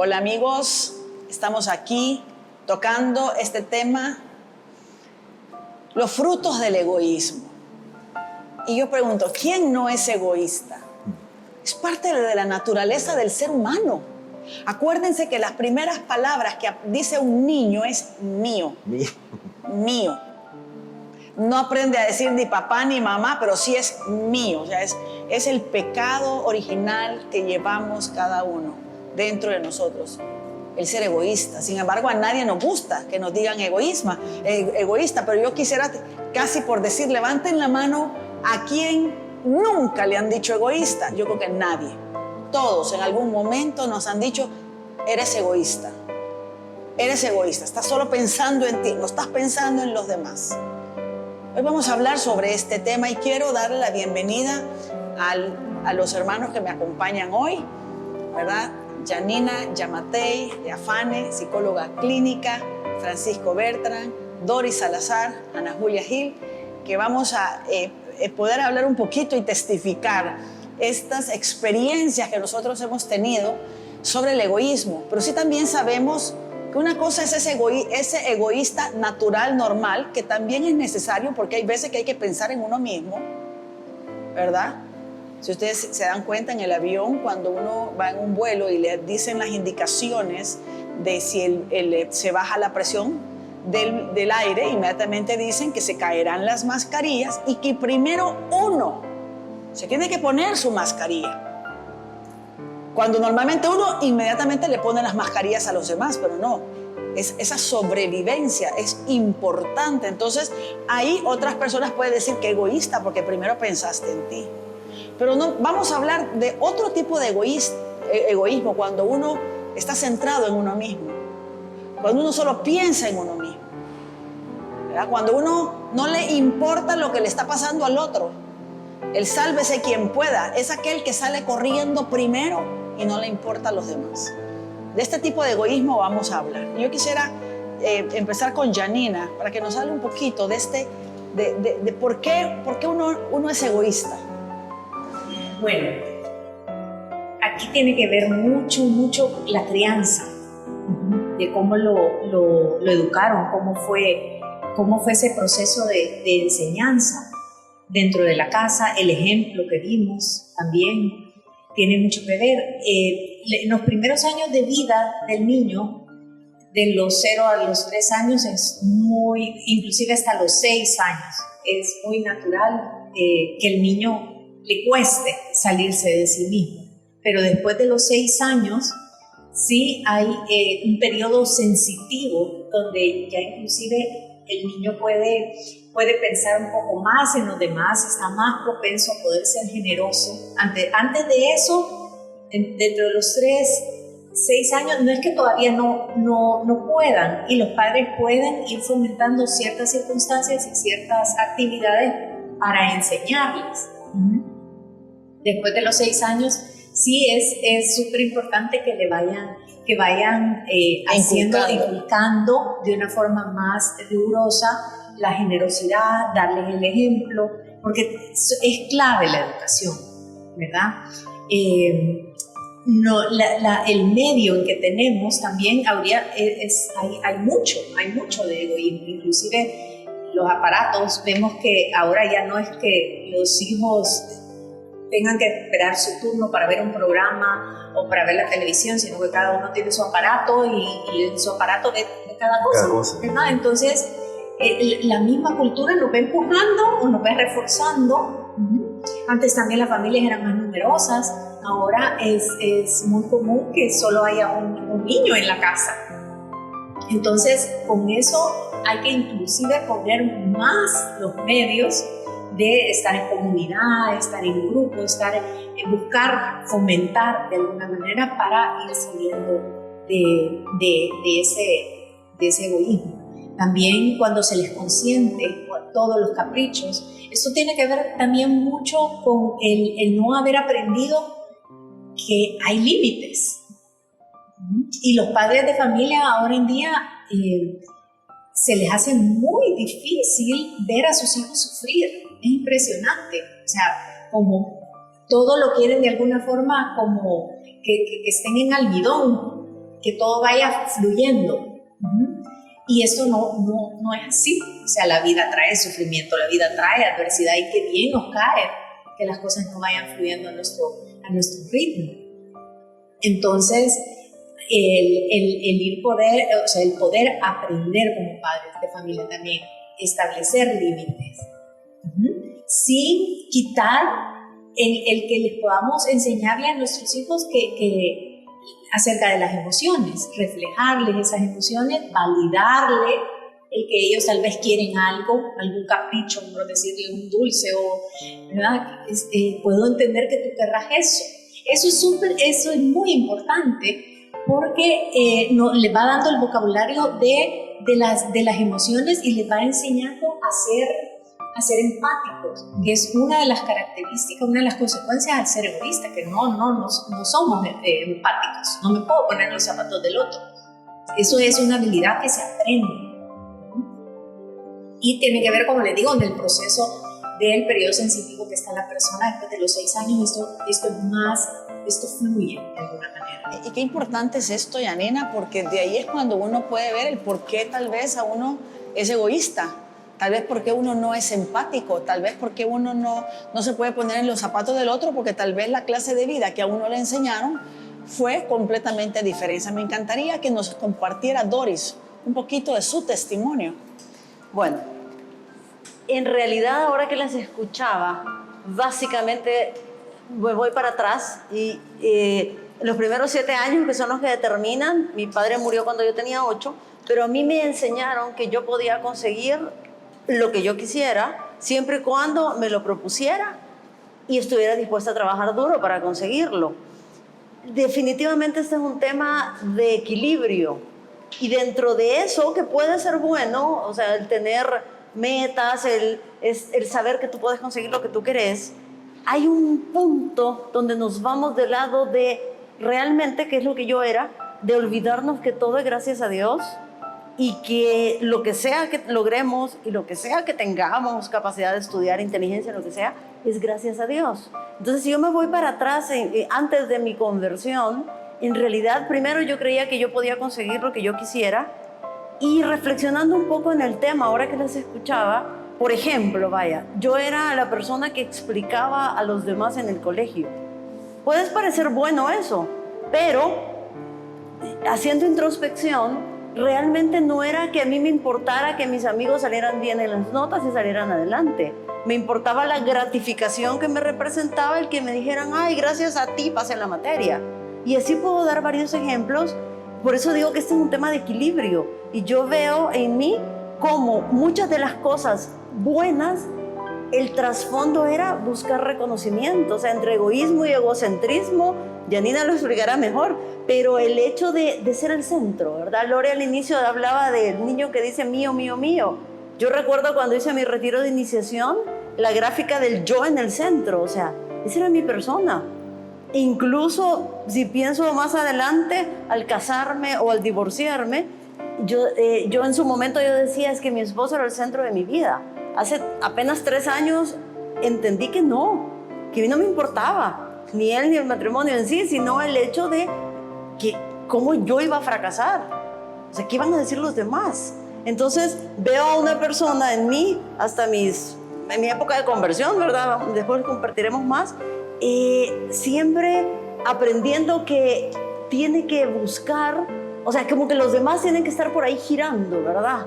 Hola amigos, estamos aquí tocando este tema, los frutos del egoísmo. Y yo pregunto, ¿quién no es egoísta? Es parte de la naturaleza del ser humano. Acuérdense que las primeras palabras que dice un niño es mío. Mío. No aprende a decir ni papá ni mamá, pero sí es mío. O sea, es el pecado original que llevamos cada uno dentro de nosotros. El ser egoísta. Sin embargo, a nadie nos gusta que nos digan egoísta, pero yo quisiera casi por decir, levanten la mano a quien nunca le han dicho egoísta. Yo creo que nadie. Todos en algún momento nos han dicho, eres egoísta. Eres egoísta, estás solo pensando en ti, no estás pensando en los demás. Hoy vamos a hablar sobre este tema y quiero darle la bienvenida a los hermanos que me acompañan hoy, ¿verdad? Janina Yamatei, de Afane, psicóloga clínica, Francisco Bertrand, Doris Salazar, Ana Julia Gil, que vamos a poder hablar un poquito y testificar estas experiencias que nosotros hemos tenido sobre el egoísmo. Pero sí también sabemos que una cosa es ese egoísta natural, normal, que también es necesario porque hay veces que hay que pensar en uno mismo, ¿verdad? Si ustedes se dan cuenta en el avión, cuando uno va en un vuelo y le dicen las indicaciones de si se baja la presión del aire, inmediatamente dicen que se caerán las mascarillas y que primero uno se tiene que poner su mascarilla. Cuando normalmente uno inmediatamente le pone las mascarillas a los demás, pero no. Esa sobrevivencia es importante. Entonces, ahí otras personas pueden decir que egoísta porque primero pensaste en ti. Pero no, vamos a hablar de otro tipo de egoísmo, cuando uno está centrado en uno mismo. Cuando uno solo piensa en uno mismo. ¿Verdad? Cuando uno no le importa lo que le está pasando al otro. El sálvese quien pueda. Es aquel que sale corriendo primero y no le importa a los demás. De este tipo de egoísmo vamos a hablar. Yo quisiera empezar con Janina para que nos hable un poquito de por qué uno es egoísta. Bueno, aquí tiene que ver mucho la crianza, de cómo lo educaron, cómo fue ese proceso de enseñanza dentro de la casa, el ejemplo que vimos también tiene mucho que ver. En los primeros años de vida del niño, de los 0 a los 3 años, inclusive hasta los 6 años, es muy natural que el niño le cueste salirse de sí mismo. Pero después de los 6 años, sí hay un periodo sensitivo donde ya inclusive el niño puede pensar un poco más en los demás, está más propenso a poder ser generoso. Antes de eso, dentro de los 6 años, no es que todavía no puedan, y los padres pueden ir fomentando ciertas circunstancias y ciertas actividades para enseñarles. Después de los 6 años, sí es súper importante que vayan inculcando de una forma más rigurosa la generosidad, darles el ejemplo, porque es clave la educación, ¿verdad? El medio en que tenemos también hay mucho de egoísmo, inclusive los aparatos. Vemos que ahora ya no es que los hijos tengan que esperar su turno para ver un programa o para ver la televisión, sino que cada uno tiene su aparato y en su aparato ve cada cosa, ¿verdad? Entonces, la misma cultura nos va empujando o nos va reforzando. Antes también las familias eran más numerosas, ahora es muy común que solo haya un niño en la casa. Entonces, con eso hay que inclusive poner más los medios de estar en comunidad, estar en grupo, buscar fomentar de alguna manera para ir saliendo de ese egoísmo. También cuando se les consiente todos los caprichos, esto tiene que ver también mucho con el no haber aprendido que hay límites. Y los padres de familia ahora en día se les hace muy difícil ver a sus hijos sufrir. Es impresionante. O sea, como todo lo quieren de alguna forma como que estén en almidón. que todo vaya fluyendo. Y esto no es así. O sea, la vida trae sufrimiento, la vida trae adversidad, y qué bien nos cae que las cosas no vayan fluyendo a nuestro ritmo. Entonces, el poder aprender como padres de familia también, establecer límites, sin quitar el que les podamos enseñarle a nuestros hijos que acerca de las emociones, reflejarles esas emociones, validarle el que ellos tal vez quieren algo, algún capricho, por decirle un dulce, ¿verdad? Puedo entender que tú querrás eso. Eso es muy importante, porque les va dando el vocabulario de las emociones, y les va enseñando a ser empáticos, que es una de las características, una de las consecuencias al ser egoísta, que no somos empáticos. No me puedo poner en los zapatos del otro. Eso es una habilidad que se aprende. Y tiene que ver, como les digo, en el proceso del periodo sensitivo que está en la persona. Después de los 6 años, esto fluye de alguna manera. Y qué importante es esto, Yanina, porque de ahí es cuando uno puede ver el por qué tal vez a uno es egoísta, tal vez porque uno no es empático, tal vez porque uno no se puede poner en los zapatos del otro, porque tal vez la clase de vida que a uno le enseñaron fue completamente diferente. Me encantaría que nos compartiera Doris un poquito de su testimonio. Bueno, en realidad ahora que las escuchaba, básicamente me voy para atrás y los primeros 7 años, que son los que determinan, mi padre murió cuando yo tenía 8, pero a mí me enseñaron que yo podía conseguir lo que yo quisiera siempre y cuando me lo propusiera y estuviera dispuesta a trabajar duro para conseguirlo. Definitivamente este es un tema de equilibrio. Y dentro de eso, que puede ser bueno, o sea, el tener metas, el saber que tú puedes conseguir lo que tú querés, hay un punto donde nos vamos del lado de realmente, que es lo que yo era, de olvidarnos que todo es gracias a Dios, y que lo que sea que logremos y lo que sea que tengamos, capacidad de estudiar, inteligencia, lo que sea, es gracias a Dios. Entonces, si yo me voy para atrás, antes de mi conversión, en realidad, primero yo creía que yo podía conseguir lo que yo quisiera, y reflexionando un poco en el tema, ahora que las escuchaba, por ejemplo, yo era la persona que explicaba a los demás en el colegio. Puede parecer bueno eso, pero haciendo introspección, realmente no era que a mí me importara que mis amigos salieran bien en las notas y salieran adelante. Me importaba la gratificación que me representaba el que me dijeran, ay, gracias a ti pasé la materia. Y así puedo dar varios ejemplos. Por eso digo que este es un tema de equilibrio. Y yo veo en mí como muchas de las cosas buenas, el trasfondo era buscar reconocimiento. O sea, entre egoísmo y egocentrismo, Yanina lo explicará mejor, pero el hecho de ser el centro, ¿verdad? Lore al inicio hablaba del niño que dice mío, mío, mío. Yo recuerdo cuando hice mi retiro de iniciación, la gráfica del yo en el centro. O sea, esa era mi persona. Incluso si pienso más adelante, al casarme o al divorciarme, yo en su momento yo decía, es que mi esposo era el centro de mi vida. Hace apenas 3 años entendí que no, que a mí no me importaba, ni él ni el matrimonio en sí, sino el hecho de que cómo yo iba a fracasar. O sea, ¿qué iban a decir los demás? Entonces veo a una persona en mí, hasta en mi época de conversión, ¿verdad? Después compartiremos más. Siempre aprendiendo que tiene que buscar, o sea, como que los demás tienen que estar por ahí girando, ¿verdad?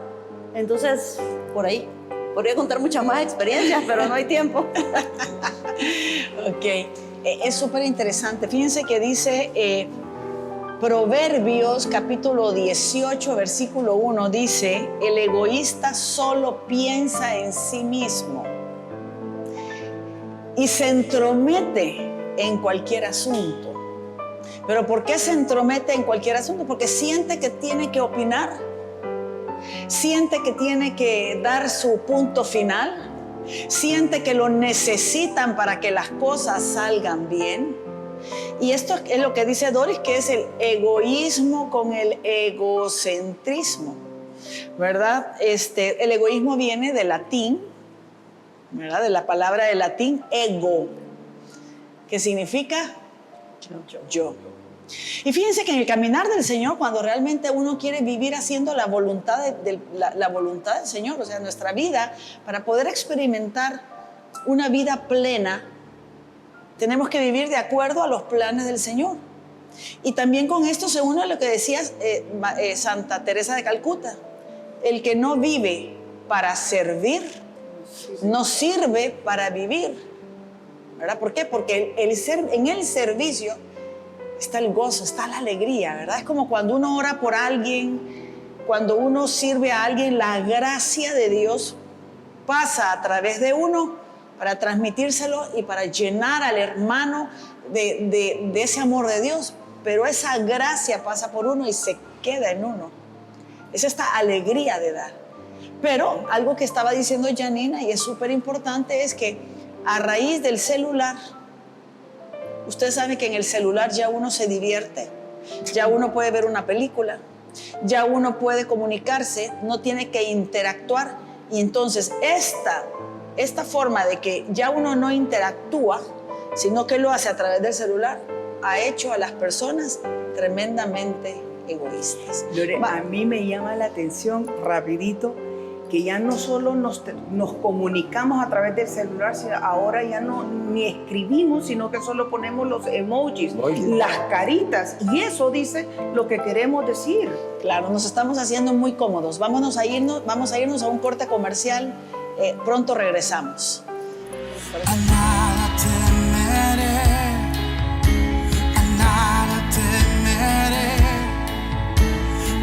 Entonces, por ahí. Podría contar muchas más experiencias, pero no hay tiempo. Ok, es súper interesante. Fíjense que dice Proverbios capítulo 18, versículo 1, dice, el egoísta solo piensa en sí mismo y se entromete en cualquier asunto. ¿Pero por qué se entromete en cualquier asunto? Porque siente que tiene que opinar, siente que tiene que dar su punto final, siente que lo necesitan para que las cosas salgan bien. Y esto es lo que dice Doris, que es el egoísmo con el egocentrismo, ¿verdad? El egoísmo viene del latín, ¿verdad? De la palabra del latín ego, que significa yo. Y fíjense que en el caminar del Señor, cuando realmente uno quiere vivir haciendo la voluntad, la voluntad del Señor, o sea, nuestra vida, para poder experimentar una vida plena, tenemos que vivir de acuerdo a los planes del Señor. Y también con esto se une a lo que decía Santa Teresa de Calcuta: el que no vive para servir, no sirve para vivir, ¿verdad? ¿Por qué? Porque en el servicio está el gozo, está la alegría, ¿verdad? Es como cuando uno ora por alguien, cuando uno sirve a alguien, la gracia de Dios pasa a través de uno para transmitírselo y para llenar al hermano de ese amor de Dios. Pero esa gracia pasa por uno y se queda en uno. Es esta alegría de dar. Pero algo que estaba diciendo Janina, y es súper importante, es que a raíz del celular, ustedes saben que en el celular ya uno se divierte, ya uno puede ver una película, ya uno puede comunicarse, no tiene que interactuar. Y entonces esta forma de que ya uno no interactúa, sino que lo hace a través del celular, ha hecho a las personas tremendamente egoístas. Lore, a mí me llama la atención rapidito que ya no solo nos comunicamos a través del celular, sino ahora ya no ni escribimos, sino que solo ponemos los emojis, las caritas, y eso dice lo que queremos decir. Claro, nos estamos haciendo muy cómodos. Vamos a irnos a un corte comercial. Pronto regresamos. A nada temeré, a nada temeré,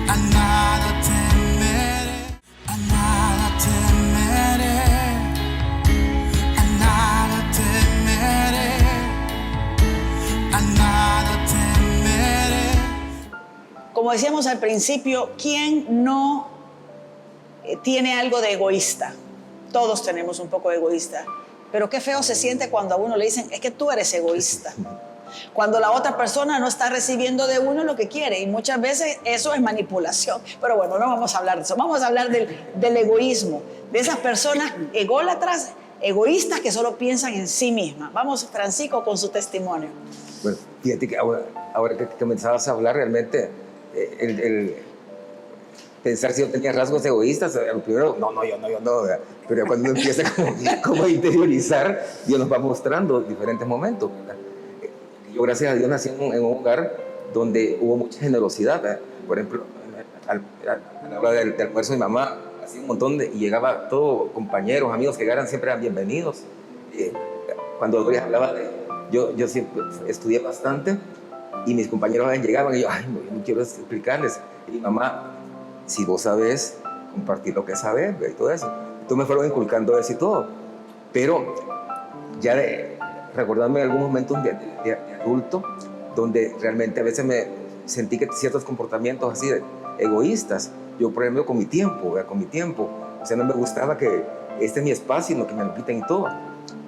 a nada temeré, a nada temeré, a nada temeré, a nada temeré. Como decíamos al principio, ¿quién no tiene algo de egoísta? Todos tenemos un poco de egoísta, pero qué feo se siente cuando a uno le dicen: es que tú eres egoísta. Cuando la otra persona no está recibiendo de uno lo que quiere, y muchas veces eso es manipulación. Pero bueno, no vamos a hablar de eso, vamos a hablar del egoísmo, de esas personas ególatras, egoístas que solo piensan en sí mismas. Vamos, Francisco, con su testimonio. Bueno, fíjate que ahora que comenzabas a hablar, realmente el pensar si yo tenía rasgos egoístas, lo primero, yo no, ¿verdad? Pero cuando uno empieza como a interiorizar, Dios nos va mostrando diferentes momentos, ¿verdad? Yo, gracias a Dios, nací en un hogar donde hubo mucha generosidad, ¿verdad? Por ejemplo, a la hora del almuerzo, mi mamá hacía un montón y llegaba todos compañeros, amigos que llegaran, siempre eran bienvenidos. Cuando Doris hablaba yo siempre estudié bastante, y mis compañeros llegaban y yo no quiero explicarles. Y mi mamá: si vos sabés, compartir lo que sabés, y todo eso. Entonces me fueron inculcando eso y todo. Pero ya recordándome algunos momentos de adulto, donde realmente a veces me sentí que ciertos comportamientos así egoístas, yo por ejemplo con mi tiempo, o sea, no me gustaba que este es mi espacio, sino que me lo quiten y todo.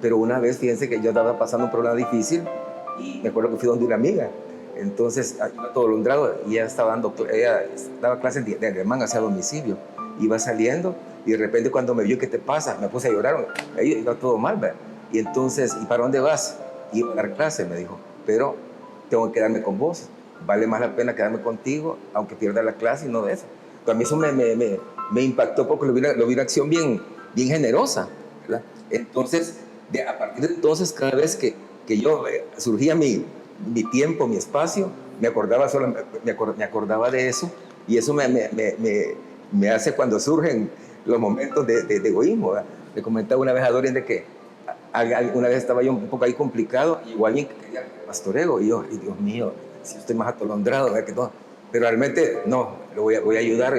Pero una vez, fíjense que yo estaba pasando un problema difícil, y me acuerdo que fui donde una amiga. Entonces, iba todo alumbrado, y ella daba clases de alemán hacia domicilio. Iba saliendo, y de repente cuando me vio: ¿qué te pasa? Me puse a llorar, ahí iba todo mal, ¿verdad? Y entonces: ¿y para dónde vas? Iba a dar clase, me dijo, pero tengo que quedarme con vos, vale más la pena quedarme contigo, aunque pierda la clase y no de eso. Entonces, a mí eso me impactó porque lo vi una acción bien generosa, ¿verdad? Entonces, a partir de entonces, cada vez que yo surgía mi tiempo, mi espacio, me acordaba de eso, y eso me hace cuando surgen los momentos de egoísmo, ¿verdad? Le comentaba una vez a Dorian de que una vez estaba yo un poco ahí complicado, y igual alguien que quería pastoreo, y yo: Dios mío, si yo estoy más atolondrado, ¿verdad? Que no. Pero realmente no, lo voy a ayudar,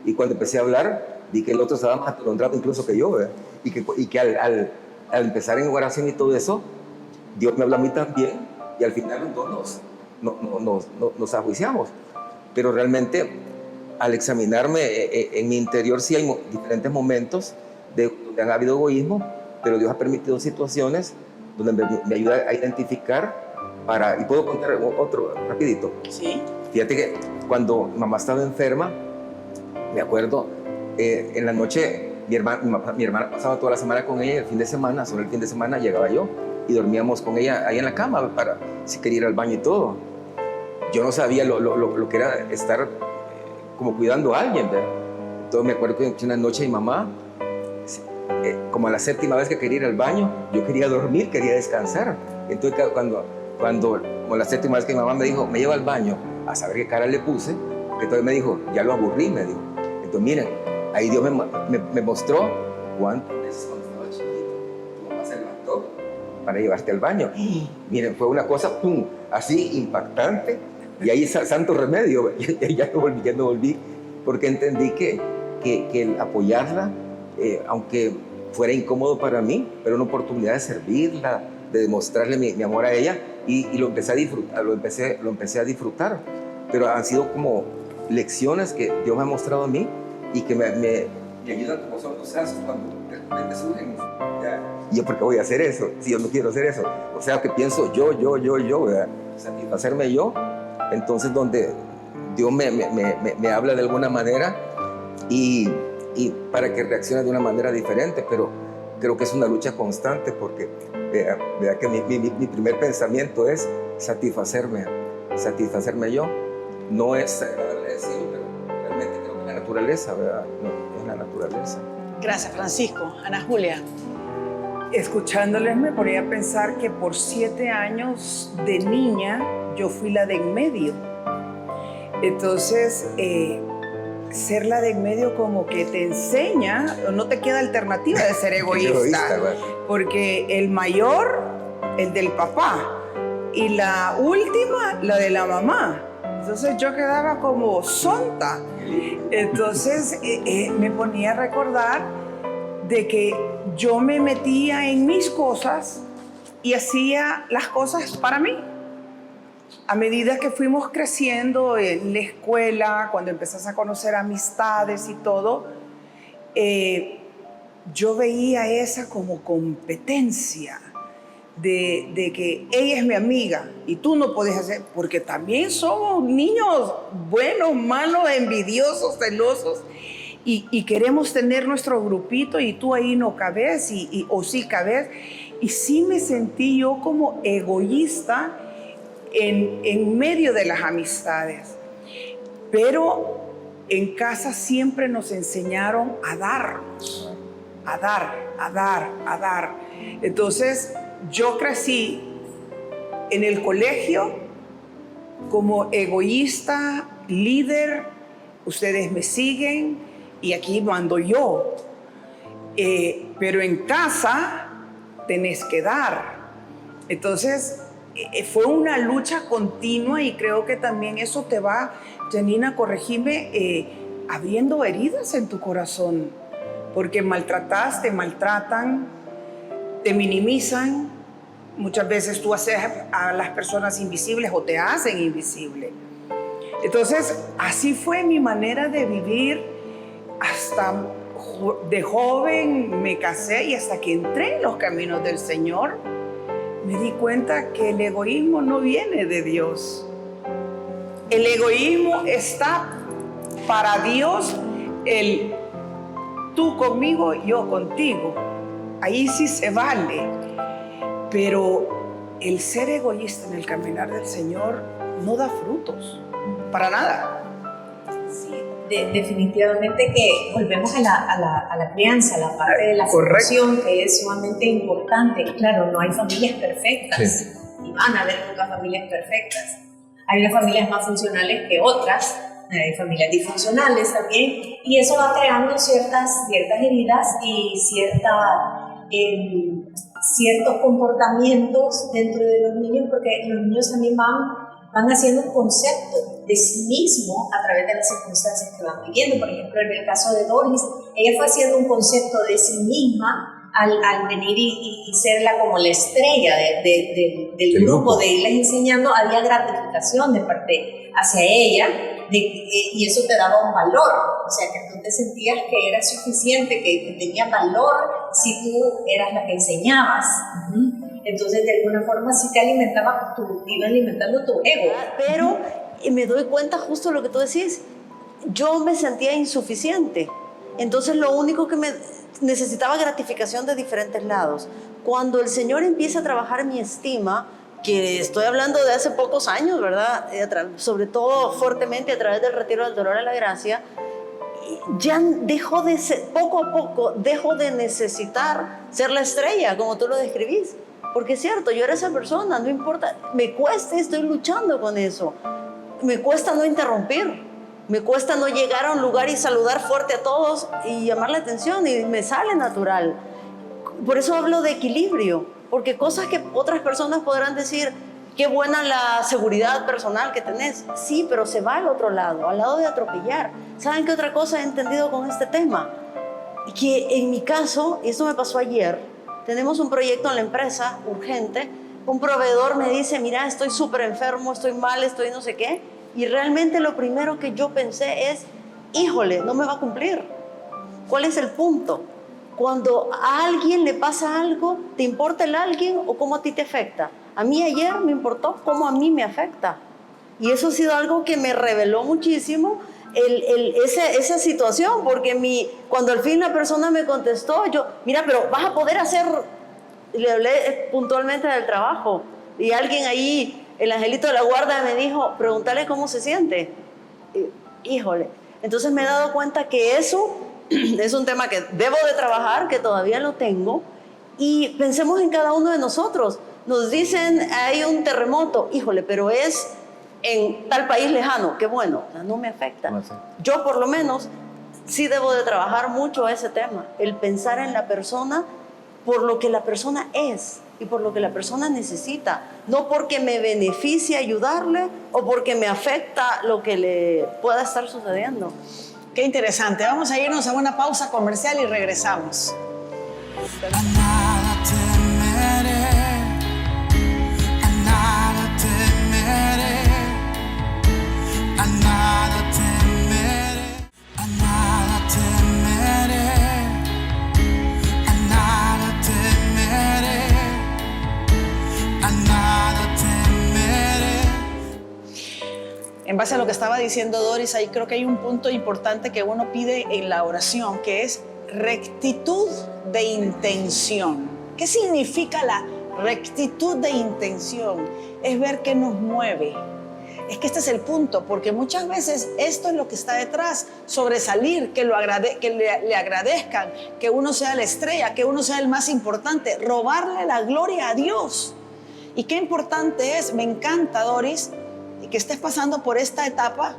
y cuando empecé a hablar, vi que el otro estaba más atolondrado incluso que yo, ¿verdad? Y que al empezar en oración y todo eso, Dios me habla a mí también, y al final nos ajuiciamos. Pero realmente, al examinarme en mi interior, sí hay diferentes momentos donde han habido egoísmo, pero Dios ha permitido situaciones donde me ayuda a identificar y puedo contar otro rapidito. Sí. Fíjate que cuando mamá estaba enferma, me acuerdo, en la noche mi hermana pasaba toda la semana con ella, sobre el fin de semana llegaba yo, y dormíamos con ella ahí en la cama para si quería ir al baño y todo. yo no sabía lo que era estar como cuidando a alguien, ¿verdad? Entonces me acuerdo que una noche mi mamá, como a la 7ª vez que quería ir al baño, yo quería dormir, quería descansar. Entonces cuando como la 7ª vez que mi mamá me dijo, me lleva al baño, a saber qué cara le puse, que entonces me dijo, ya lo aburrí, me dijo. Entonces miren, ahí Dios me mostró cuántas veces cuando estaba chiquito, tu mamá se levantó para llevarte al baño. Miren, fue una cosa, pum, así impactante, y ahí santo remedio, y ya no volví, porque entendí que el apoyarla, aunque fuera incómodo para mí, pero una oportunidad de servirla, de demostrarle mi amor a ella, y lo empecé a disfrutar, lo empecé a disfrutar. Pero han sido como lecciones que Dios me ha mostrado a mí y que me ayudan como son los casos cuando de repente surgen. ¿Y yo por qué voy a hacer eso? Si yo no quiero hacer eso. O sea, que pienso yo, ¿verdad? Satisfacerme yo. Entonces, donde Dios me habla de alguna manera y para que reaccione de una manera diferente, pero creo que es una lucha constante porque vea que mi primer pensamiento es satisfacerme yo. No es agradable decirlo, pero realmente creo que es la naturaleza, ¿verdad? No, es la naturaleza. Gracias, Francisco. Ana Julia. Escuchándoles me ponía a pensar que por 7 años de niña yo fui la de en medio. Entonces, ser la de en medio como que te enseña, no te queda alternativa de ser egoísta, porque el mayor, el del papá, y la última, la de la mamá. Entonces yo quedaba como sonta. Entonces me ponía a recordar de que yo me metía en mis cosas y hacía las cosas para mí. A medida que fuimos creciendo en la escuela, cuando empezás a conocer amistades y todo, yo veía esa como competencia de que ella es mi amiga y tú no podés hacer, porque también somos niños buenos, malos, envidiosos, celosos y queremos tener nuestro grupito y tú ahí no cabes o sí cabes. Y sí me sentí yo como egoísta en medio de las amistades, pero en casa siempre nos enseñaron a darnos, a dar. Entonces yo crecí en el colegio como egoísta, líder, ustedes me siguen y aquí mando yo, pero en casa tenés que dar. Entonces fue una lucha continua y creo que también eso te va, Janina, corregime, abriendo heridas en tu corazón, porque maltratas, te maltratan, te minimizan. Muchas veces tú haces a las personas invisibles o te hacen invisible. Entonces, así fue mi manera de vivir hasta de joven. Me casé y hasta que entré en los caminos del Señor, me di cuenta que el egoísmo no viene de Dios. El egoísmo está para Dios, el tú conmigo, yo contigo. Ahí sí se vale. Pero el ser egoísta en el caminar del Señor no da frutos, para nada. Sí, definitivamente que volvemos a la crianza, a la parte de la formación, que es sumamente importante. Claro, no hay familias perfectas, y van a haber nunca familias perfectas. Hay unas familias más funcionales que otras, hay familias disfuncionales también, y eso va creando ciertas heridas y ciertos comportamientos dentro de los niños, porque los niños también van haciendo un concepto de sí mismo a través de las circunstancias que van viviendo. Por ejemplo, en el caso de Doris, ella fue haciendo un concepto de sí misma al venir y ser como la estrella del grupo, de irles enseñando. Había gratificación de parte hacia ella, y eso te daba un valor, o sea, que tú te sentías que eras suficiente, que tenías valor si tú eras la que enseñabas. Entonces, de alguna forma sí te alimentaba, iba alimentando tu ego. Pero me doy cuenta justo lo que tú decís, yo me sentía insuficiente, entonces lo único que necesitaba gratificación de diferentes lados. Cuando el Señor empieza a trabajar mi estima, que estoy hablando de hace pocos años, ¿verdad? Sobre todo fuertemente a través del retiro del dolor a la gracia, ya dejó de ser, poco a poco, dejo de necesitar ser la estrella, como tú lo describís. Porque es cierto, yo era esa persona, no importa, me cuesta, estoy luchando con eso. Me cuesta no interrumpir, me cuesta no llegar a un lugar y saludar fuerte a todos y llamar la atención, y me sale natural. Por eso hablo de equilibrio, porque cosas que otras personas podrán decir, qué buena la seguridad personal que tenés. Sí, pero se va al otro lado, al lado de atropellar. ¿Saben qué otra cosa he entendido con este tema? Que en mi caso, y esto me pasó ayer, tenemos un proyecto en la empresa urgente, un proveedor me dice, mira, estoy súper enfermo, estoy mal, estoy no sé qué, y realmente lo primero que yo pensé es, híjole, no me va a cumplir. ¿Cuál es el punto? Cuando a alguien le pasa algo, ¿te importa el alguien o cómo a ti te afecta? A mí ayer me importó cómo a mí me afecta. Y eso ha sido algo que me reveló muchísimo esa situación, porque cuando al fin la persona me contestó, yo, mira, pero vas a poder hacer, le hablé puntualmente del trabajo, y alguien ahí, el angelito de la guarda, me dijo, pregúntale cómo se siente. Híjole, entonces me he dado cuenta que eso es un tema que debo de trabajar, que todavía lo tengo, y pensemos en cada uno de nosotros. Nos dicen, hay un terremoto, híjole, pero es en tal país lejano, qué bueno, no me afecta. Yo por lo menos sí debo de trabajar mucho ese tema, el pensar en la persona por lo que la persona es y por lo que la persona necesita, no porque me beneficie ayudarle o porque me afecta lo que le pueda estar sucediendo. Qué interesante. Vamos a irnos a una pausa comercial y regresamos. A nada temeré, a nada temeré, a nada temeré, a nada temeré, a nada temeré, a nada temeré. En base a lo que estaba diciendo Doris, ahí creo que hay un punto importante que uno pide en la oración, que es rectitud de intención. ¿Qué significa la rectitud de intención? Es ver qué nos mueve. Es que este es el punto, porque muchas veces esto es lo que está detrás, sobresalir, que le agradezcan, que uno sea la estrella, que uno sea el más importante, robarle la gloria a Dios. Y qué importante es, me encanta, Doris, que estés pasando por esta etapa,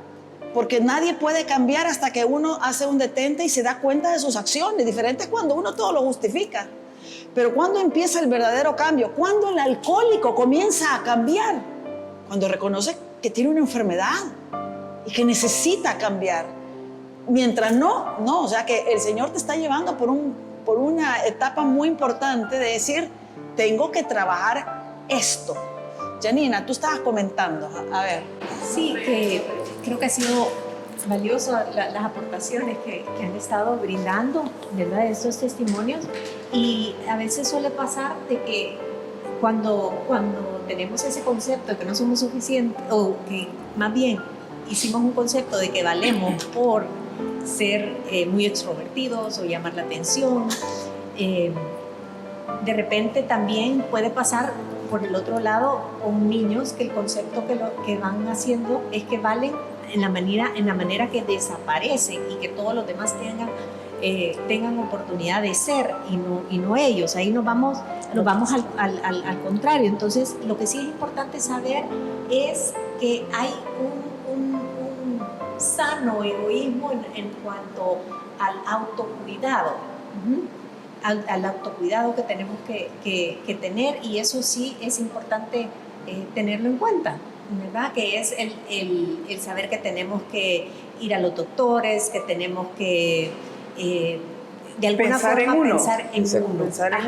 porque nadie puede cambiar hasta que uno hace un detente y se da cuenta de sus acciones. Diferente es cuando uno todo lo justifica. Pero ¿cuándo empieza el verdadero cambio? Cuando el alcohólico comienza a cambiar. Cuando reconoce que tiene una enfermedad y que necesita cambiar. Mientras no, o sea que el Señor te está llevando por una etapa muy importante de decir, tengo que trabajar esto. Janina, tú estabas comentando, a ver. Sí, que creo que ha sido valioso las aportaciones que han estado brindando, ¿verdad? Estos testimonios. Y a veces suele pasar de que cuando tenemos ese concepto de que no somos suficientes, o que más bien hicimos un concepto de que valemos por ser muy extrovertidos o llamar la atención, de repente también puede pasar por el otro lado con niños que el concepto que van haciendo es que valen en la manera que desaparecen y que todos los demás tengan oportunidad de ser y no ellos. Ahí nos vamos al contrario. Entonces, lo que sí es importante saber es que hay un sano egoísmo en cuanto al autocuidado. Al autocuidado que tenemos que tener, y eso sí es importante tenerlo en cuenta, ¿verdad? Que es el saber que tenemos que ir a los doctores, que tenemos que de alguna forma pensar en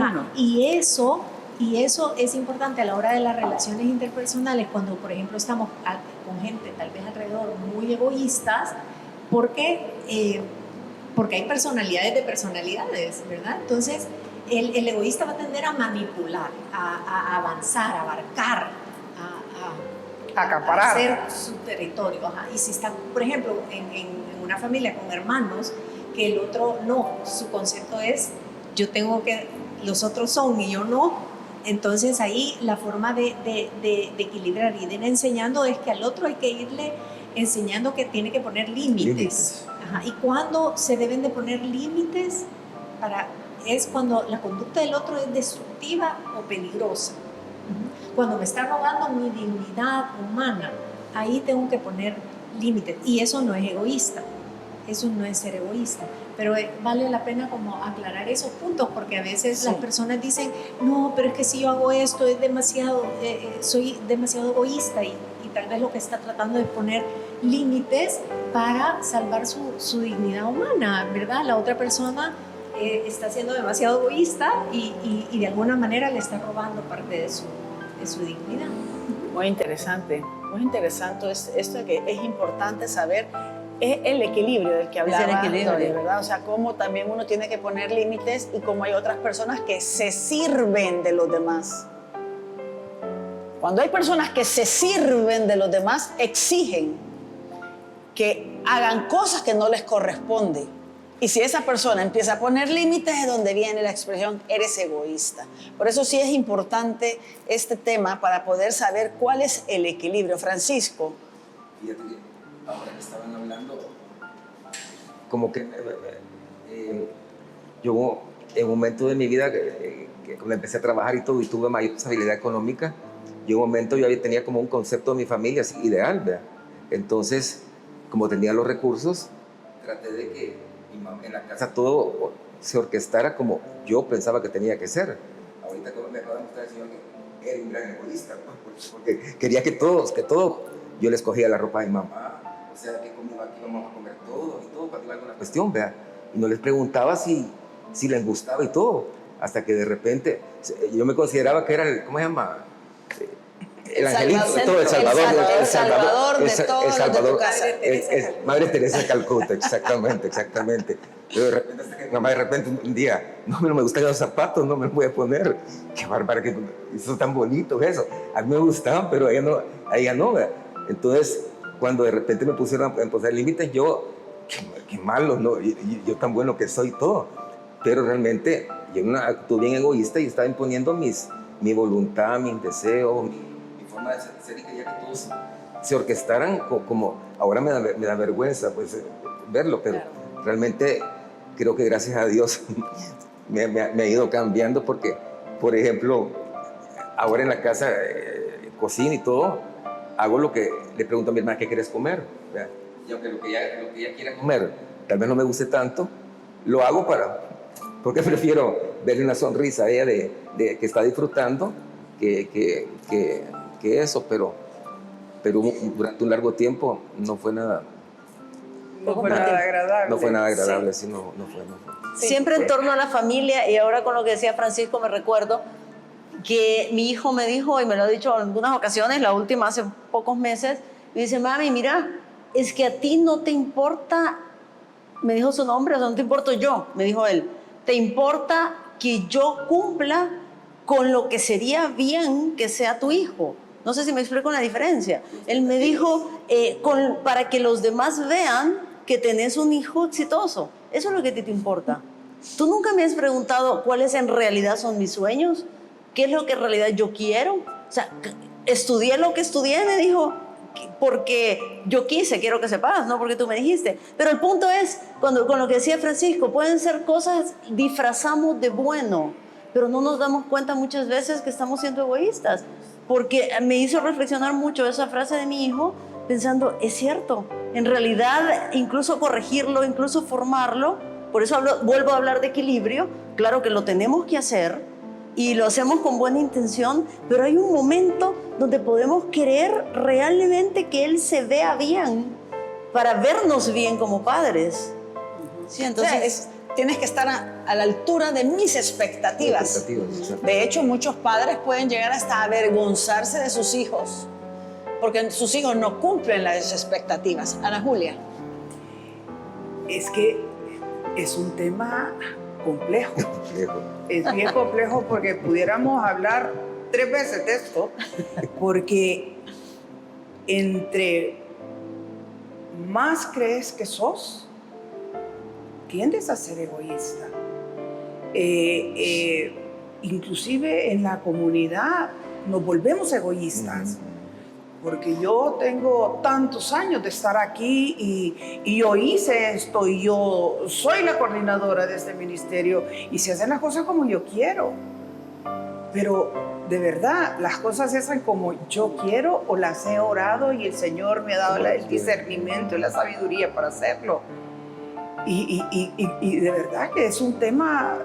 uno. Y eso es importante a la hora de las relaciones interpersonales, cuando por ejemplo estamos con gente tal vez alrededor muy egoístas, porque hay personalidades de personalidades, ¿verdad? Entonces, el egoísta va a tender a manipular, a avanzar, a abarcar, a acaparar, hacer su territorio. Ajá. Y si está, por ejemplo, en una familia con hermanos, que el otro no, su concepto es, yo tengo que, los otros son y yo no, Entonces ahí la forma de equilibrar y de ir enseñando es que al otro hay que irle enseñando que tiene que poner límites. Ajá. Y cuando se deben de poner límites es cuando la conducta del otro es destructiva o peligrosa. Cuando me está robando mi dignidad humana, ahí tengo que poner límites. Y eso no es egoísta, eso no es ser egoísta. Pero vale la pena como aclarar esos puntos, porque a veces las personas dicen, no, pero es que si yo hago esto es demasiado, soy demasiado egoísta, y tal vez lo que está tratando es poner límites para salvar su dignidad humana, ¿verdad? La otra persona está siendo demasiado egoísta y de alguna manera le está robando parte de su dignidad. Muy interesante esto de que es importante saber es el equilibrio del que hablaba, Es el equilibrio. Doris, ¿verdad? O sea, cómo también uno tiene que poner límites y cómo hay otras personas que se sirven de los demás. Cuando hay personas que se sirven de los demás, exigen que hagan cosas que no les corresponden. Y si esa persona empieza a poner límites, es donde viene la expresión, eres egoísta. Por eso sí es importante este tema para poder saber cuál es el equilibrio. Francisco. Fíjate que ahora que estaban hablando, como que yo en un momento de mi vida, que cuando empecé a trabajar y todo, y tuve mayor estabilidad económica, yo en un momento yo tenía como un concepto de mi familia así, ideal, ¿verdad? Entonces, como tenía los recursos, traté de que en la casa todo se orquestara como yo pensaba que tenía que ser. Ahorita me acaba de mostrar el señor que era un gran egoísta, ¿no? Porque quería que todo, yo les cogía la ropa de mi mamá, o sea, que comida aquí vamos a comer todo y todo, para darle alguna cuestión, ¿verdad? Y no les preguntaba si les gustaba y todo, hasta que de repente yo me consideraba que era el, ¿cómo se llama? El angelito, todo el Salvador de todos los de tu casa. Madre Teresa de Calcuta, exactamente. Pero de repente, hasta que mi mamá de repente un día, no me gustan los zapatos, no me los voy a poner. Qué bárbara, que son tan bonitos eso. A mí me gustaban, pero a ella no. ¿Verdad? Entonces, cuando de repente me pusieron a imponer límites, yo, qué malo, ¿no? Yo tan bueno que soy todo. Pero realmente, yo en una actitud bien egoísta y estaba imponiendo mi voluntad, mis deseos, mi forma de ser, y quería que todos se orquestaran como ahora me da vergüenza pues verlo, pero realmente creo que gracias a Dios me ha ido cambiando, porque por ejemplo ahora en la casa cocino y todo, hago lo que le pregunto a mi hermana, ¿qué quieres comer? ¿Verdad? Y aunque lo que ella quiera comer tal vez no me guste tanto, lo hago porque prefiero verle una sonrisa a ella de que está disfrutando que eso, pero durante un largo tiempo no fue nada. No fue nada agradable. No fue nada agradable, sí, no fue. Sí, Siempre en torno a la familia, y ahora con lo que decía Francisco me recuerdo que mi hijo me dijo, y me lo ha dicho en algunas ocasiones, la última hace pocos meses, me dice, mami, mira, es que a ti no te importa, me dijo su nombre, o sea, no te importo yo, me dijo él, te importa que yo cumpla con lo que sería bien que sea tu hijo. No sé si me explico la diferencia. Él me dijo, para que los demás vean que tenés un hijo exitoso. Eso es lo que te importa. Tú nunca me has preguntado cuáles en realidad son mis sueños, qué es lo que en realidad yo quiero. O sea, estudié lo que estudié, me dijo, porque yo quise, quiero que sepas, no porque tú me dijiste. Pero el punto es, con lo que decía Francisco, pueden ser cosas, disfrazamos de bueno, pero no nos damos cuenta muchas veces que estamos siendo egoístas. Porque me hizo reflexionar mucho esa frase de mi hijo, pensando, es cierto, en realidad incluso corregirlo, incluso formarlo, por eso vuelvo a hablar de equilibrio, claro que lo tenemos que hacer y lo hacemos con buena intención, pero hay un momento donde podemos querer realmente que él se vea bien, para vernos bien como padres. Sí, entonces... Tienes que estar a la altura de mis expectativas. De hecho, muchos padres pueden llegar hasta avergonzarse de sus hijos, porque sus hijos no cumplen las expectativas. Ana Julia. Es que es un tema complejo. Es bien complejo, porque pudiéramos hablar 3 veces de esto, porque entre más crees que sos, tiendes a ser egoísta. Y inclusive en la comunidad nos volvemos egoístas. Porque yo tengo tantos años de estar aquí y yo hice esto y yo soy la coordinadora de este ministerio y se hacen las cosas como yo quiero. Pero de verdad, las cosas se hacen como yo quiero o las he orado y el Señor me ha dado el discernimiento y la sabiduría para hacerlo. Y de verdad que es un tema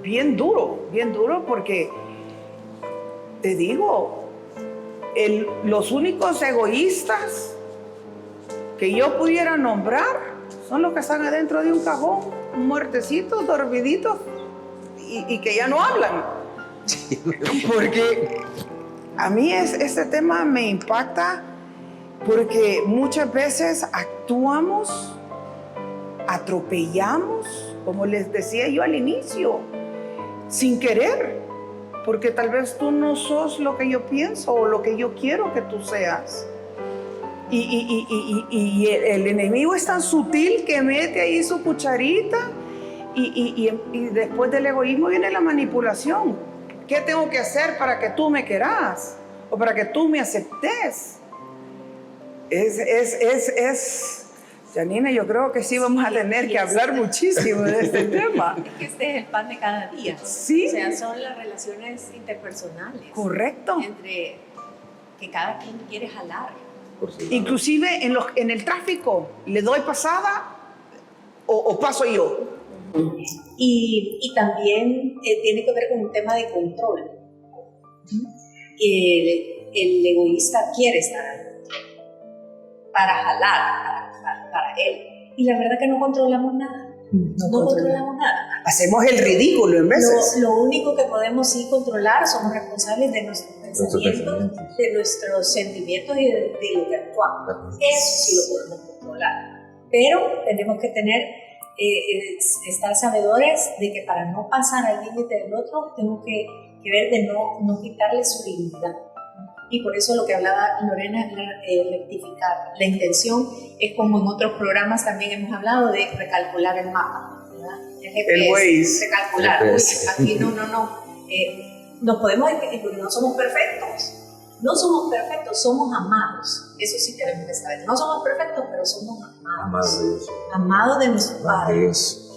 bien duro porque te digo, los únicos egoístas que yo pudiera nombrar son los que están adentro de un cajón, muertecitos, dormiditos y que ya no hablan. Porque a mí este tema me impacta porque muchas veces actuamos, atropellamos, como les decía yo al inicio, sin querer. Porque tal vez tú no sos lo que yo pienso o lo que yo quiero que tú seas. Y el enemigo es tan sutil que mete ahí su cucharita y después del egoísmo viene la manipulación. ¿Qué tengo que hacer para que tú me quieras? O para que tú me aceptes. Janina, yo creo que sí vamos a tener que hablar muchísimo de este tema. Es que este es el pan de cada día. Sí. O sea, son las relaciones interpersonales. Correcto. Entre que cada quien quiere jalar. Inclusive en el tráfico, ¿le doy pasada o paso yo? Y también tiene que ver con un tema de control. El egoísta quiere estar al control para jalar, para él. Y la verdad que no controlamos nada. No controlamos nada. Hacemos el ridículo en veces. Lo único que podemos sí controlar, somos responsables de nuestros pensamientos, de nuestros sentimientos y de lo que actuamos. Eso sí lo podemos controlar. Pero tenemos que estar sabedores de que para no pasar al límite del otro, tengo que ver de no quitarle su dignidad. Y por eso lo que hablaba Lorena es rectificar. La intención es, como en otros programas también hemos hablado, de recalcular el mapa, ¿verdad? El Waze. Recalcular. Uy, aquí no. Nos podemos decir, porque no somos perfectos. No somos perfectos, somos amados. Eso sí tenemos que saber. No somos perfectos, pero somos amados. Amados de nuestro Padre.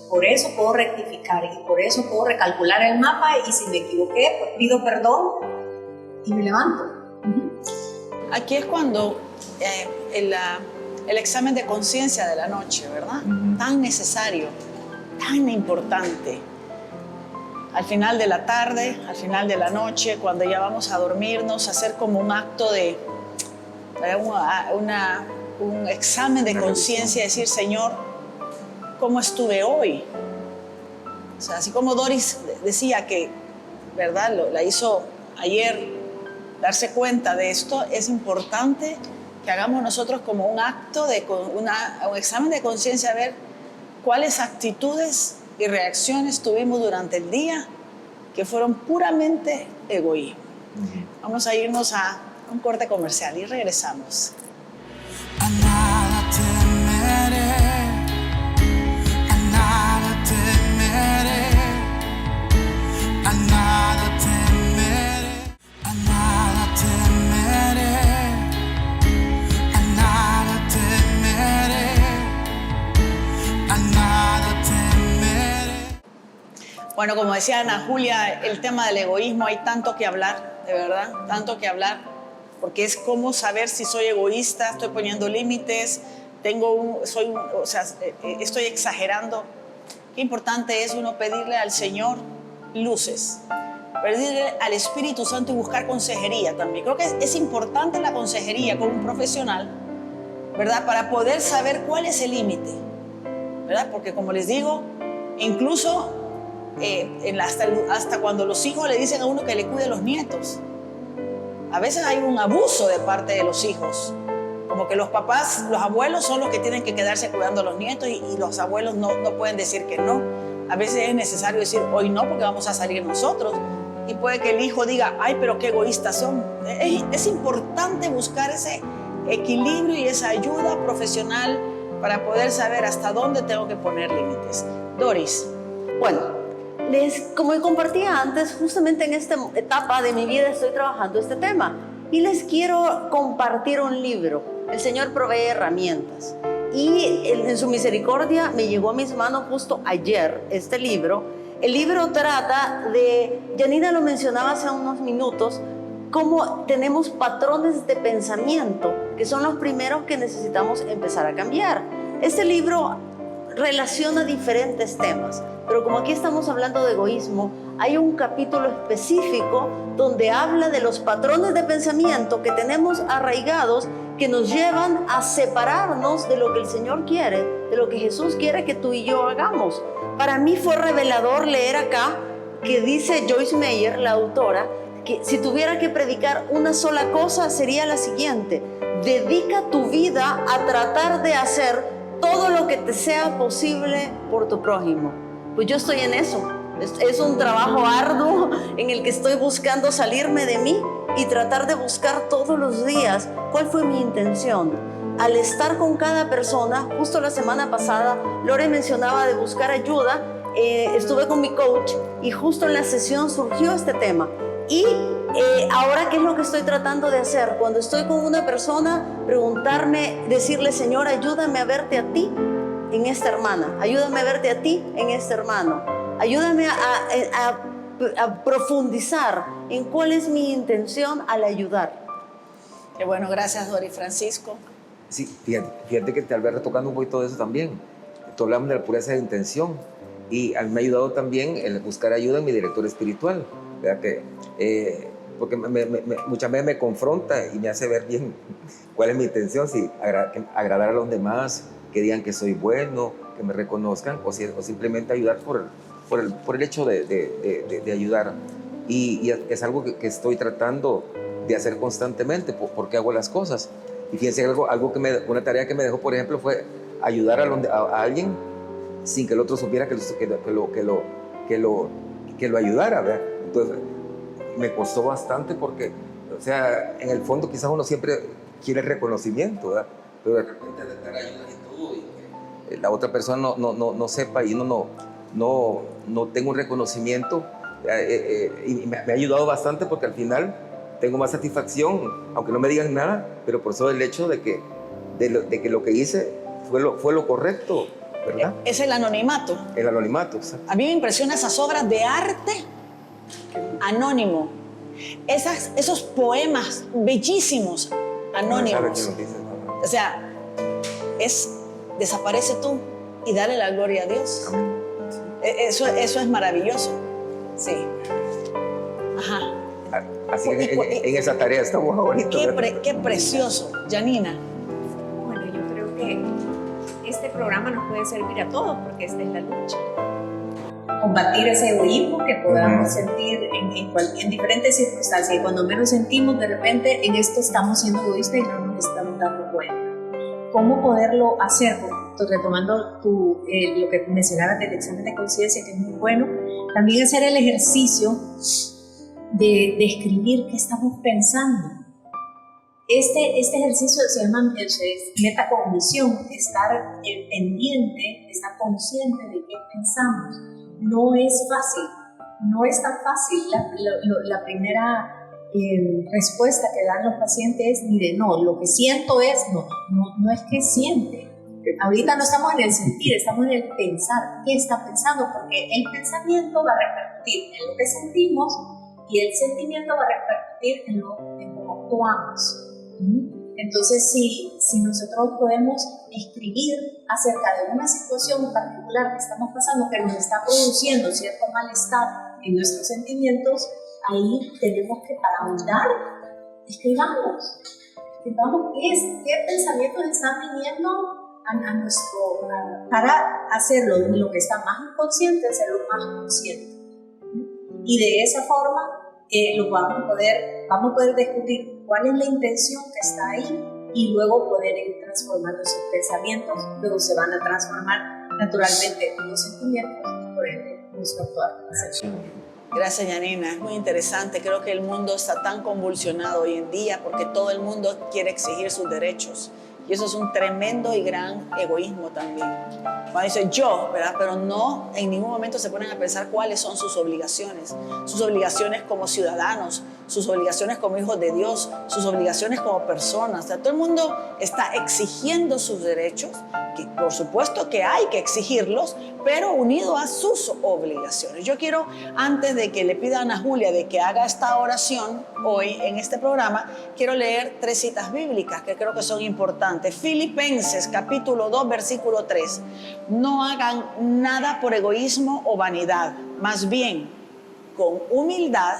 Por eso puedo rectificar y por eso puedo recalcular el mapa, y si me equivoqué, pues pido perdón y me levanto. Aquí es cuando el examen de conciencia de la noche, ¿verdad? Tan necesario, tan importante. Al final de la tarde, al final de la noche, cuando ya vamos a dormirnos, hacer como un acto de un examen de conciencia, decir, Señor, ¿cómo estuve hoy? O sea, así como Doris decía que, ¿verdad? La hizo ayer, darse cuenta de esto, es importante que hagamos nosotros como un acto, un examen de conciencia, a ver cuáles actitudes y reacciones tuvimos durante el día que fueron puramente egoísmo. Vamos a irnos a un corte comercial y regresamos. A nada temeré, a nada temeré, a nada temeré, a nada temeré, a nada temeré, a nada temeré. Bueno, como decía Ana Julia, el tema del egoísmo hay tanto que hablar, de verdad, tanto que hablar, porque es cómo saber si soy egoísta, estoy poniendo límites, estoy exagerando. Qué importante es uno pedirle al Señor luces, pedirle al Espíritu Santo y buscar consejería también. Creo que es importante la consejería con un profesional, ¿verdad? Para poder saber cuál es el límite, ¿verdad? Porque como les digo, incluso hasta cuando los hijos le dicen a uno que le cuide a los nietos, a veces hay un abuso de parte de los hijos, como que los papás, los abuelos son los que tienen que quedarse cuidando a los nietos y los abuelos no pueden decir que no. A veces es necesario decir hoy no porque vamos a salir nosotros, y puede que el hijo diga, ay, pero qué egoístas son. Es importante buscar ese equilibrio y esa ayuda profesional para poder saber hasta dónde tengo que poner límites. Doris. Bueno, como compartía antes, justamente en esta etapa de mi vida estoy trabajando este tema y les quiero compartir un libro. El Señor provee herramientas y en su misericordia me llegó a mis manos justo ayer este libro. El libro trata de, Janina lo mencionaba hace unos minutos, cómo tenemos patrones de pensamiento que son los primeros que necesitamos empezar a cambiar. Este libro relaciona diferentes temas, pero como aquí estamos hablando de egoísmo, hay un capítulo específico donde habla de los patrones de pensamiento que tenemos arraigados que nos llevan a separarnos de lo que el Señor quiere, de lo que Jesús quiere que tú y yo hagamos. Para mí fue revelador leer acá que dice Joyce Meyer, la autora, que si tuviera que predicar una sola cosa sería la siguiente: dedica tu vida a tratar de hacer todo lo que te sea posible por tu prójimo. Pues yo estoy en eso. Es un trabajo arduo en el que estoy buscando salirme de mí y tratar de buscar todos los días cuál fue mi intención. Al estar con cada persona, justo la semana pasada, Lore mencionaba de buscar ayuda, estuve con mi coach y justo en la sesión surgió este tema. Y ahora, ¿qué es lo que estoy tratando de hacer? Cuando estoy con una persona, preguntarme, decirle: Señor, ayúdame a verte a ti en esta hermana, ayúdame a verte a ti en este hermano, ayúdame a profundizar en cuál es mi intención al ayudar. Qué bueno, gracias, Dori Francisco. Sí, fíjate que tal vez retocando un poquito de eso también. Tú hablamos de la pureza de intención y a mí me ha ayudado también el buscar ayuda en mi director espiritual, ¿verdad? Porque muchas veces me confronta y me hace ver bien cuál es mi intención, si agradar a los demás, que digan que soy bueno, que me reconozcan, o simplemente ayudar por el hecho de ayudar. Y es algo que estoy tratando de hacer constantemente, porque hago las cosas. Y fíjense, una tarea que me dejó, por ejemplo, fue ayudar a alguien sin que el otro supiera que lo ayudara, ¿verdad? Entonces, me costó bastante porque, o sea, en el fondo quizás uno siempre quiere reconocimiento, ¿verdad? Pero de repente dar ayuda y todo, y que la otra persona no sepa y uno no tenga un reconocimiento, y me ha ayudado bastante porque al final tengo más satisfacción, aunque no me digan nada, pero por eso el hecho de que lo que hice fue lo correcto, ¿verdad? Es el anonimato. El anonimato, exacto. A mí me impresionan esas obras de arte anónimo, esos poemas bellísimos anónimos. O sea, desaparece tú y dale la gloria a Dios. Amén. Eso es maravilloso. Sí. Ajá. Así que en esa tarea estamos ahorita. Qué precioso, Janina. Bueno, yo creo que este programa nos puede servir a todos porque esta es la lucha. Combatir ese egoísmo que podamos sentir en diferentes circunstancias. Y cuando menos sentimos, de repente en esto estamos siendo egoístas y no nos estamos dando cuenta. ¿Cómo poderlo hacer? Retomando lo que mencionabas de lecciones de conciencia, que es muy bueno, también hacer el ejercicio de escribir qué estamos pensando. Este ejercicio se llama metacognición, estar pendiente, estar consciente de qué pensamos. No es fácil, no es tan fácil. La primera respuesta que dan los pacientes es: mire, no, lo que siento es, no es que siente. Ahorita no estamos en el sentir, estamos en el pensar. ¿Qué está pensando? Porque el pensamiento va a repercutir en lo que sentimos y el sentimiento va a repercutir en cómo actuamos. Entonces, si nosotros podemos escribir acerca de una situación particular que estamos pasando, que nos está produciendo cierto malestar en nuestros sentimientos, ahí tenemos que, para ahondar, escribamos qué pensamientos están viniendo para hacerlo, lo que está más inconsciente, hacerlo más consciente. Y de esa forma vamos a poder discutir cuál es la intención que está ahí y luego poder ir transformando esos pensamientos. Luego se van a transformar naturalmente en los sentimientos y por ende nuestro actuar. Gracias, Janina. Es muy interesante. Creo que el mundo está tan convulsionado hoy en día porque todo el mundo quiere exigir sus derechos. Y eso es un tremendo y gran egoísmo también. Cuando dice yo, ¿verdad? Pero no, en ningún momento se ponen a pensar cuáles son sus obligaciones como ciudadanos, sus obligaciones como hijos de Dios, sus obligaciones como personas. O sea, todo el mundo está exigiendo sus derechos, que por supuesto que hay que exigirlos, pero unido a sus obligaciones. Yo quiero, antes de que le pida a Ana Julia de que haga esta oración hoy en este programa, quiero leer 3 citas bíblicas que creo que son importantes. Filipenses capítulo 2 versículo 3. No hagan nada por egoísmo o vanidad, más bien con humildad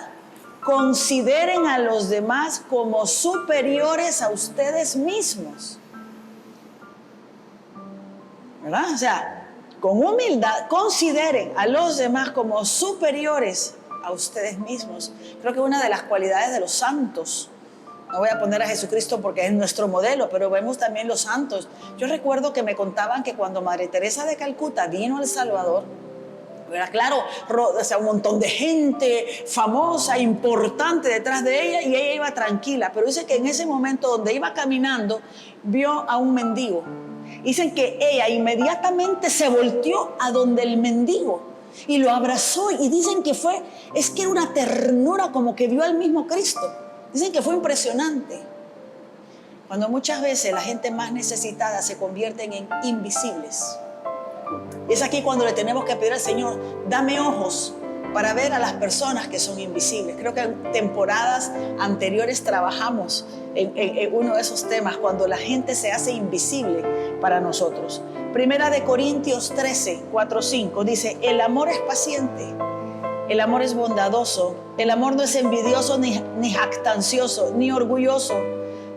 consideren a los demás como superiores a ustedes mismos. ¿Verdad? O sea, con humildad consideren a los demás como superiores a ustedes mismos. Creo que una de las cualidades de los santos, no voy a poner a Jesucristo porque es nuestro modelo, pero vemos también los santos. Yo recuerdo que me contaban que cuando Madre Teresa de Calcuta vino a El Salvador, era claro, o sea, un montón de gente famosa, importante detrás de ella, y ella iba tranquila, pero dice que en ese momento donde iba caminando vio a un mendigo. Dicen que ella inmediatamente se volteó a donde el mendigo y lo abrazó, y dicen que es que era una ternura, como que vio al mismo Cristo. Dicen que fue impresionante. Cuando muchas veces la gente más necesitada se convierten en invisibles. Es aquí cuando le tenemos que pedir al Señor, dame ojos para ver a las personas que son invisibles. Creo que en temporadas anteriores trabajamos en uno de esos temas, cuando la gente se hace invisible para nosotros. Primera de Corintios 13, 4, 5 dice, el amor es paciente, el amor es bondadoso, el amor no es envidioso ni jactancioso, ni orgulloso,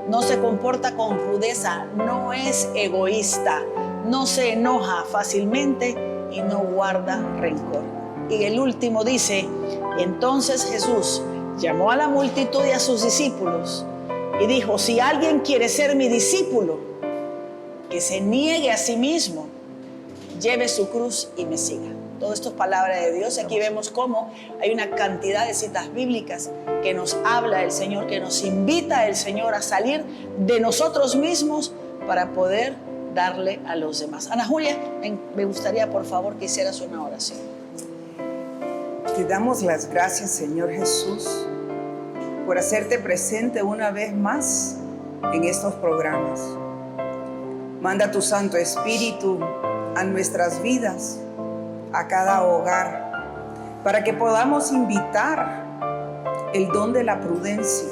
no se comporta con rudeza, no es egoísta, no se enoja fácilmente y no guarda rencor. Y el último dice, entonces Jesús llamó a la multitud y a sus discípulos y dijo, si alguien quiere ser mi discípulo, que se niegue a sí mismo, lleve su cruz y me siga. Todo esto es palabra de Dios. Aquí vemos cómo hay una cantidad de citas bíblicas que nos habla el Señor, que nos invita el Señor a salir de nosotros mismos para poder darle a los demás. Ana Julia, me gustaría por favor que hicieras una oración. Te damos las gracias, Señor Jesús, por hacerte presente una vez más en estos programas. Manda tu Santo Espíritu a nuestras vidas, a cada hogar, para que podamos invitar el don de la prudencia,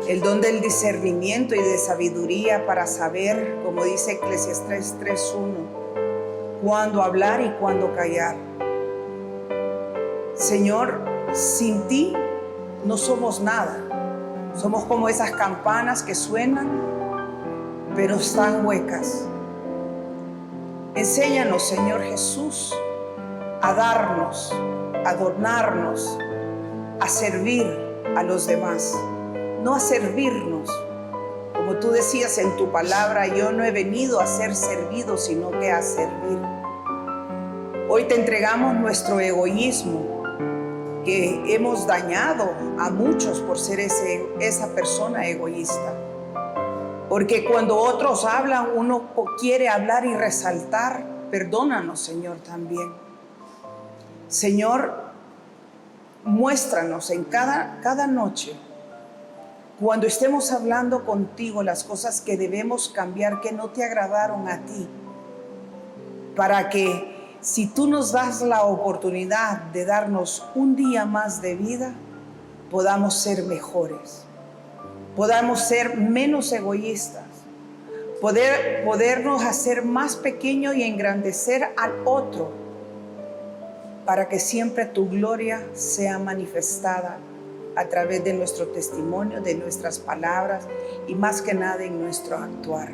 el don del discernimiento y de sabiduría para saber, como dice Eclesiastés 3:1, cuándo hablar y cuándo callar. Señor, sin ti no somos nada. Somos como esas campanas que suenan, pero están huecas. Enséñanos, Señor Jesús, a darnos, a adornarnos, a servir a los demás, no a servirnos. Como tú decías en tu palabra, yo no he venido a ser servido, sino que a servir. Hoy te entregamos nuestro egoísmo, que hemos dañado a muchos por ser esa persona egoísta. Porque cuando otros hablan, uno quiere hablar y resaltar. Perdónanos, Señor, también. Señor, muéstranos en cada noche, cuando estemos hablando contigo, las cosas que debemos cambiar, que no te agradaron a ti, para que si tú nos das la oportunidad de darnos un día más de vida, podamos ser mejores, podamos ser menos egoístas, podernos hacer más pequeños y engrandecer al otro, para que siempre tu gloria sea manifestada a través de nuestro testimonio, de nuestras palabras y más que nada en nuestro actuar.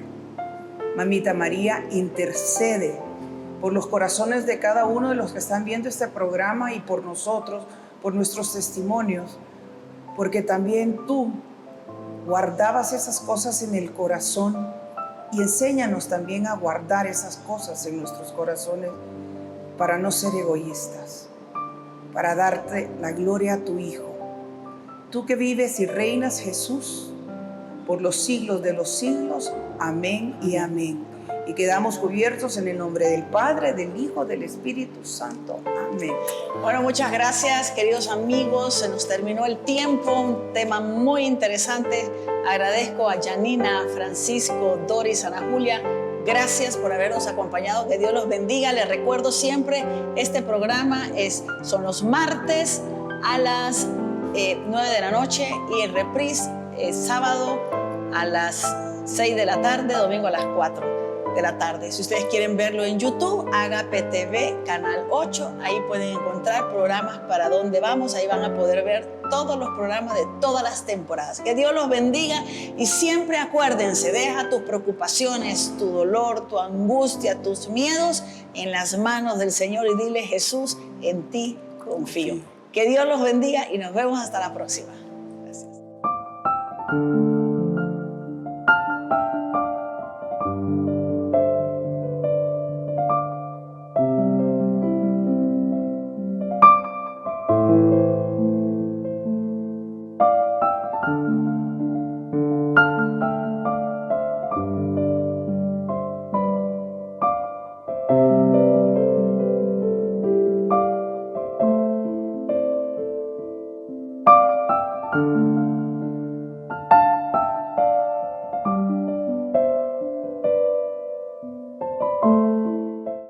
Mamita María, intercede por los corazones de cada uno de los que están viendo este programa y por nosotros, por nuestros testimonios, porque también tú guardabas esas cosas en el corazón, y enséñanos también a guardar esas cosas en nuestros corazones para no ser egoístas, para darte la gloria a tu Hijo. Tú que vives y reinas, Jesús, por los siglos de los siglos. Amén y amén. Y quedamos cubiertos en el nombre del Padre, del Hijo, del Espíritu Santo. Amén. Bueno, muchas gracias, queridos amigos. Se nos terminó el tiempo, un tema muy interesante. Agradezco a Janina, Francisco, Doris, Ana Julia. Gracias por habernos acompañado. Que Dios los bendiga. Les recuerdo siempre, este programa son los martes a las 9 de la noche y el reprise sábado a las 6 de la tarde, domingo a las 4 de la tarde. Si ustedes quieren verlo en YouTube, Agape TV, Canal 8. Ahí pueden encontrar programas para dónde vamos. Ahí van a poder ver todos los programas de todas las temporadas. Que Dios los bendiga y siempre acuérdense, deja tus preocupaciones, tu dolor, tu angustia, tus miedos en las manos del Señor y dile: Jesús, en ti confío. Que Dios los bendiga y nos vemos hasta la próxima. Gracias.